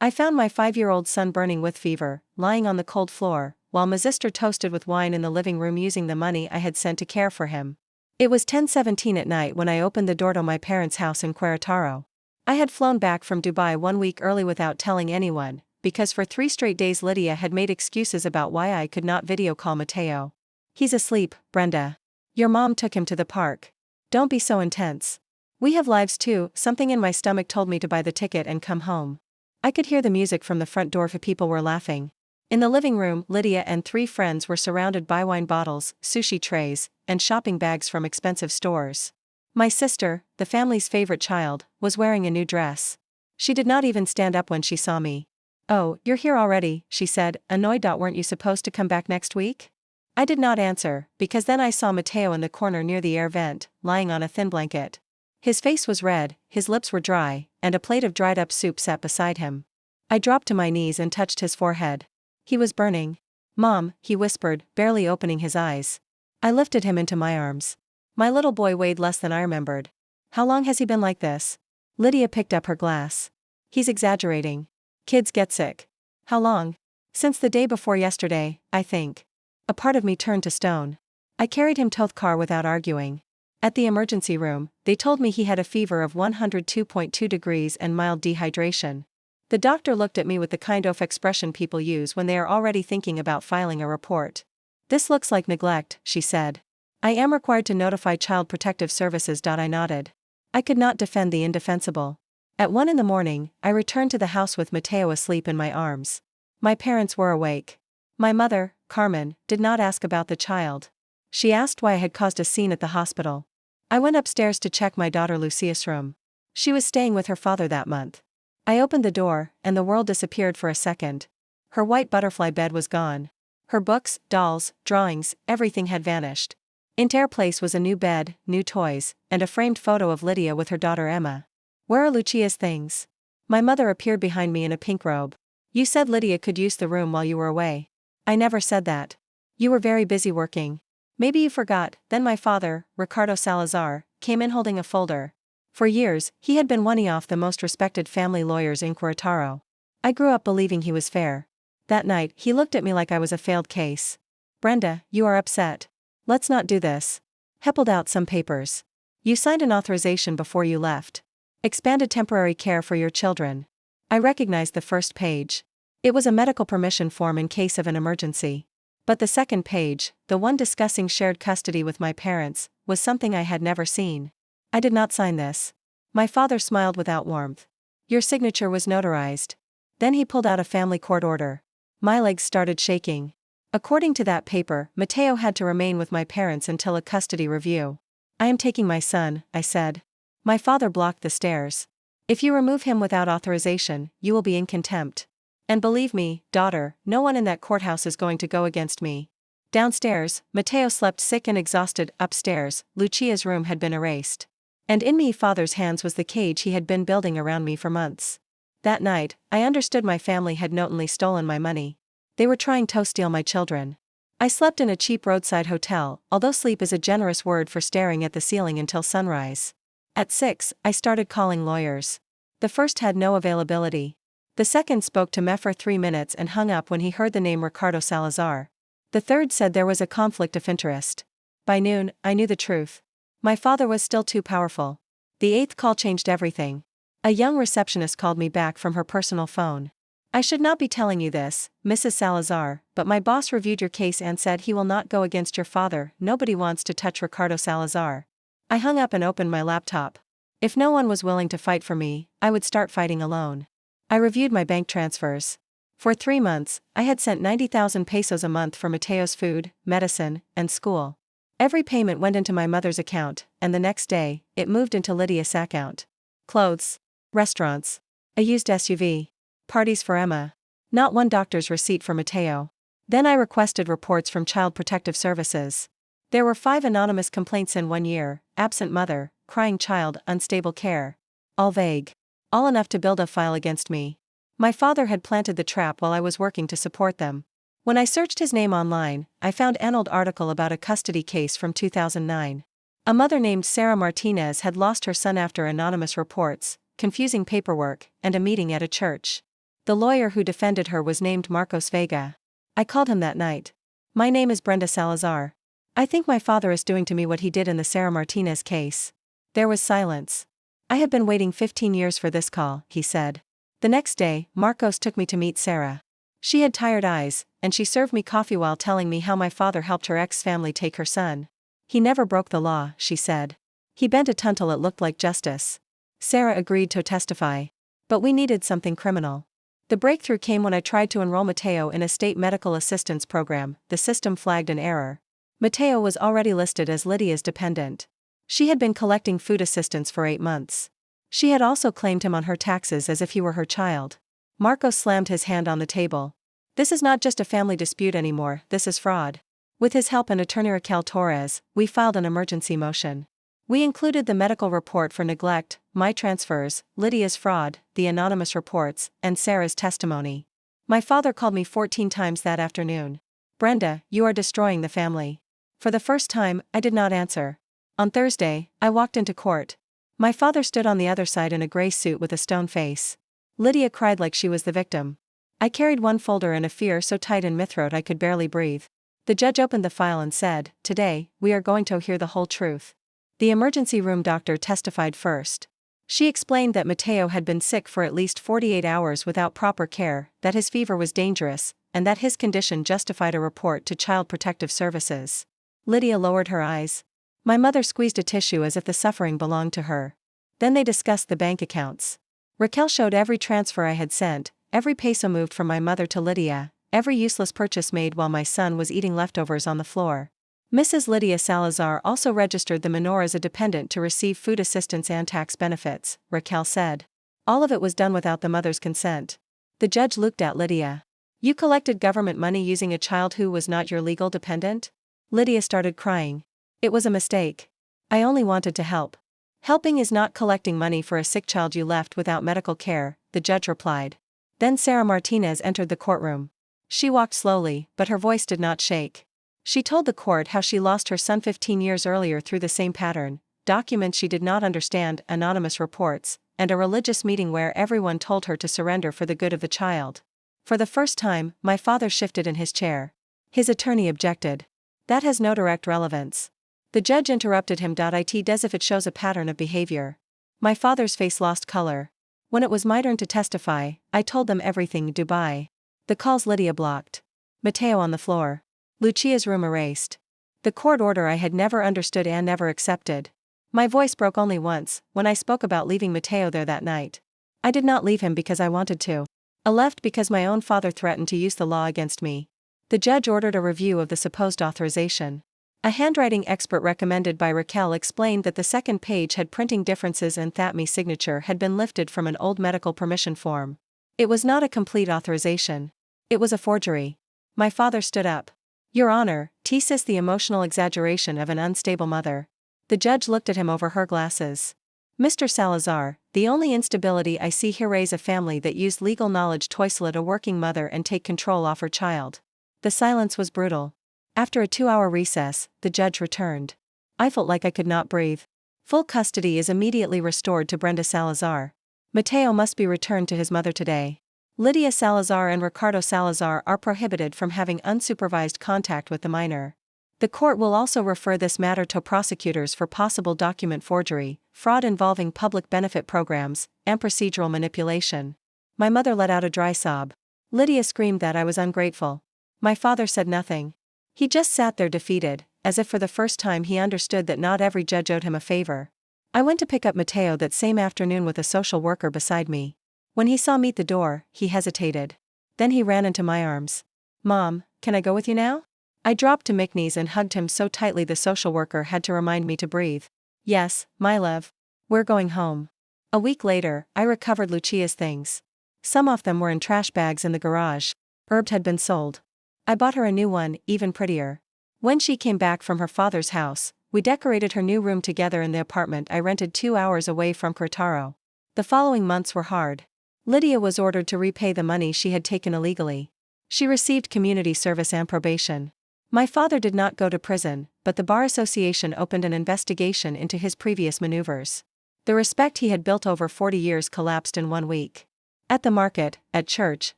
I found my 5-year-old son burning with fever, lying on the cold floor, while my sister toasted with wine in the living room using the money I had sent to care for him. It was 10:17 at night when I opened the door to my parents' house in Querétaro. I had flown back from Dubai 1 week early without telling anyone, because for 3 straight days Lydia had made excuses about why I could not video call Mateo. He's asleep, Brenda. Your mom took him to the park. Don't be so intense. We have lives too. Something in my stomach told me to buy the ticket and come home. I could hear the music from the front door for people were laughing. In the living room, Lydia and 3 friends were surrounded by wine bottles, sushi trays, and shopping bags from expensive stores. My sister, the family's favorite child, was wearing a new dress. She did not even stand up when she saw me. "Oh, you're here already," she said, annoyed. "Weren't you supposed to come back next week?" I did not answer, because then I saw Mateo in the corner near the air vent, lying on a thin blanket. His face was red, his lips were dry, and a plate of dried-up soup sat beside him. I dropped to my knees and touched his forehead. He was burning. "Mom," he whispered, barely opening his eyes. I lifted him into my arms. My little boy weighed less than I remembered. "How long has he been like this?" Lydia picked up her glass. "He's exaggerating. Kids get sick." "How long?" "Since the day before yesterday, I think." A part of me turned to stone. I carried him to the car without arguing. At the emergency room, they told me he had a fever of 102.2 degrees and mild dehydration. The doctor looked at me with the kind of expression people use when they are already thinking about filing a report. "This looks like neglect," she said. "I am required to notify Child Protective Services." I nodded. I could not defend the indefensible. At 1 in the morning, I returned to the house with Mateo asleep in my arms. My parents were awake. My mother, Carmen, did not ask about the child. She asked why I had caused a scene at the hospital. I went upstairs to check my daughter Lucia's room. She was staying with her father that month. I opened the door, and the world disappeared for a second. Her white butterfly bed was gone. Her books, dolls, drawings, everything had vanished. In their place was a new bed, new toys, and a framed photo of Lydia with her daughter Emma. "Where are Lucia's things?" My mother appeared behind me in a pink robe. "You said Lydia could use the room while you were away." "I never said that. You were very busy working. Maybe you forgot." Then my father, Ricardo Salazar, came in holding a folder. For years, he had been one of the most respected family lawyers in Querétaro. I grew up believing he was fair. That night, he looked at me like I was a failed case. "Brenda, you are upset. Let's not do this." He pulled out some papers. "You signed an authorization before you left. Expanded temporary care for your children." I recognized the first page. It was a medical permission form in case of an emergency. But the second page, the one discussing shared custody with my parents, was something I had never seen. "I did not sign this." My father smiled without warmth. "Your signature was notarized." Then he pulled out a family court order. My legs started shaking. According to that paper, Mateo had to remain with my parents until a custody review. "I am taking my son," I said. My father blocked the stares. "If you remove him without authorization, you will be in contempt. And believe me, daughter, no one in that courthouse is going to go against me." Downstairs, Mateo slept sick and exhausted. Upstairs, Lucia's room had been erased. And in my father's hands was the cage he had been building around me for months. That night, I understood my family had knowingly stolen my money. They were trying to steal my children. I slept in a cheap roadside hotel, although sleep is a generous word for staring at the ceiling until sunrise. At 6, I started calling lawyers. The first had no availability. The second spoke to me for 3 minutes and hung up when he heard the name Ricardo Salazar. The third said there was a conflict of interest. By noon, I knew the truth. My father was still too powerful. The 8th call changed everything. A young receptionist called me back from her personal phone. "I should not be telling you this, Mrs. Salazar, but my boss reviewed your case and said he will not go against your father. Nobody wants to touch Ricardo Salazar." I hung up and opened my laptop. If no one was willing to fight for me, I would start fighting alone. I reviewed my bank transfers. For 3 months, I had sent 90,000 pesos a month for Mateo's food, medicine, and school. Every payment went into my mother's account, and the next day, it moved into Lydia's account. Clothes. Restaurants. A used SUV. Parties for Emma. Not one doctor's receipt for Mateo. Then I requested reports from Child Protective Services. There were 5 anonymous complaints in 1 year: absent mother, crying child, unstable care. All vague. All enough to build a file against me. My father had planted the trap while I was working to support them. When I searched his name online, I found an old article about a custody case from 2009. A mother named Sarah Martinez had lost her son after anonymous reports, confusing paperwork, and a meeting at a church. The lawyer who defended her was named Marcos Vega. I called him that night. My name is Brenda Salazar. I think my father is doing to me what he did in the Sara Martinez case. There was silence. I have been waiting 15 years for this call, he said. The next day, Marcos took me to meet Sara. She had tired eyes, and she served me coffee while telling me how my father helped her ex-family take her son. He never broke the law, she said. He bent a tongue till it looked like justice. Sara agreed to testify. But we needed something criminal. The breakthrough came when I tried to enroll Mateo in a state medical assistance program. The system flagged an error. Mateo was already listed as Lydia's dependent. She had been collecting food assistance for 8 months. She had also claimed him on her taxes as if he were her child. Marcos slammed his hand on the table. This is not just a family dispute anymore, this is fraud. With his help and attorney Raquel Torres, we filed an emergency motion. We included the medical report for neglect, my transfers, Lydia's fraud, the anonymous reports, and Sara's testimony. My father called me 14 times that afternoon. Brenda, you are destroying the family. For the first time, I did not answer. On Thursday, I walked into court. My father stood on the other side in a gray suit with a stone face. Lydia cried like she was the victim. I carried one folder in a fear so tight in my throat I could barely breathe. The judge opened the file and said, "Today, we are going to hear the whole truth." The emergency room doctor testified first. She explained that Mateo had been sick for at least 48 hours without proper care, that his fever was dangerous, and that his condition justified a report to Child Protective Services. Lydia lowered her eyes. My mother squeezed a tissue as if the suffering belonged to her. Then they discussed the bank accounts. Raquel showed every transfer I had sent, every peso moved from my mother to Lydia, every useless purchase made while my son was eating leftovers on the floor. Mrs. Lydia Salazar also registered the minor as a dependent to receive food assistance and tax benefits, Raquel said. All of it was done without the mother's consent. The judge looked at Lydia. You collected government money using a child who was not your legal dependent? Lydia started crying. It was a mistake. I only wanted to help. Helping is not collecting money for a sick child you left without medical care, the judge replied. Then Sara Martinez entered the courtroom. She walked slowly, but her voice did not shake. She told the court how she lost her son 15 years earlier through the same pattern, documents she did not understand, anonymous reports, and a religious meeting where everyone told her to surrender for the good of the child. For the first time, my father shifted in his chair. His attorney objected. That has no direct relevance. The judge interrupted him. It does if it shows a pattern of behavior. My father's face lost color. When it was my turn to testify, I told them everything. Dubai. The calls Lydia blocked. Mateo on the floor. Lucia's room erased. The court order I had never understood and never accepted. My voice broke only once, when I spoke about leaving Mateo there that night. I did not leave him because I wanted to. I left because my own father threatened to use the law against me. The judge ordered a review of the supposed authorization. A handwriting expert recommended by Raquel explained that the second page had printing differences and that my signature had been lifted from an old medical permission form. It was not a complete authorization. It was a forgery. My father stood up. Your Honor, this the emotional exaggeration of an unstable mother. The judge looked at him over her glasses. Mr. Salazar, the only instability I see here is a family that used legal knowledge to isolate a working mother and take control of her child. The silence was brutal. After a 2-hour recess, the judge returned. I felt like I could not breathe. Full custody is immediately restored to Brenda Salazar. Mateo must be returned to his mother today. Lydia Salazar and Ricardo Salazar are prohibited from having unsupervised contact with the minor. The court will also refer this matter to prosecutors for possible document forgery, fraud involving public benefit programs, and procedural manipulation. My mother let out a dry sob. Lydia screamed that I was ungrateful. My father said nothing. He just sat there defeated, as if for the first time he understood that not every judge owed him a favor. I went to pick up Mateo that same afternoon with a social worker beside me. When he saw me at the door, he hesitated. Then he ran into my arms. Mom, can I go with you now? I dropped to my knees and hugged him so tightly the social worker had to remind me to breathe. Yes, my love. We're going home. A week later, I recovered Lucia's things. Some of them were in trash bags in the garage. Herbs had been sold. I bought her a new one, even prettier. When she came back from her father's house, we decorated her new room together in the apartment I rented 2 hours away from Querétaro. The following months were hard. Lydia was ordered to repay the money she had taken illegally. She received community service and probation. My father did not go to prison, but the Bar Association opened an investigation into his previous maneuvers. The respect he had built over 40 years collapsed in 1 week. At the market, at church,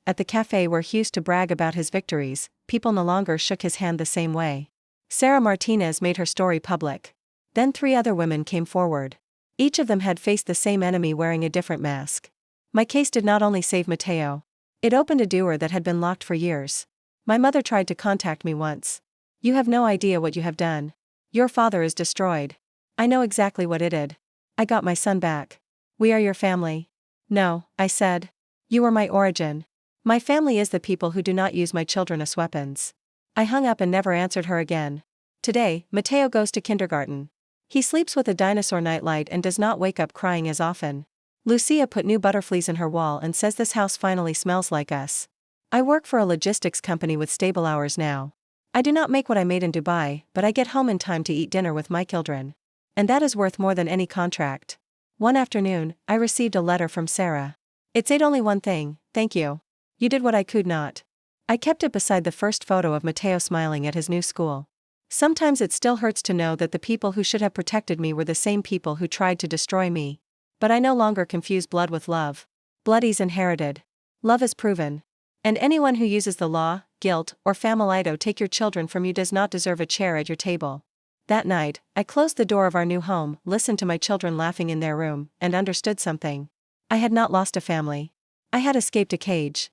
at the cafe where he used to brag about his victories, people no longer shook his hand the same way. Sarah Martinez made her story public. Then 3 other women came forward. Each of them had faced the same enemy wearing a different mask. My case did not only save Mateo. It opened a door that had been locked for years. My mother tried to contact me once. "You have no idea what you have done. Your father is destroyed." "I know exactly what it did. I got my son back." "We are your family." "No," I said. "You were my origin. My family is the people who do not use my children as weapons." I hung up and never answered her again. Today, Mateo goes to kindergarten. He sleeps with a dinosaur nightlight and does not wake up crying as often. Lucia put new butterflies in her wall and says this house finally smells like us. I work for a logistics company with stable hours now. I do not make what I made in Dubai, but I get home in time to eat dinner with my children. And that is worth more than any contract. One afternoon, I received a letter from Sarah. It said only one thing: "Thank you. You did what I could not." I kept it beside the first photo of Mateo smiling at his new school. Sometimes it still hurts to know that the people who should have protected me were the same people who tried to destroy me. But I no longer confuse blood with love. Blood is inherited. Love is proven. And anyone who uses the law, guilt, or familito take your children from you does not deserve a chair at your table. That night, I closed the door of our new home, listened to my children laughing in their room, and understood something. I had not lost a family. I had escaped a cage.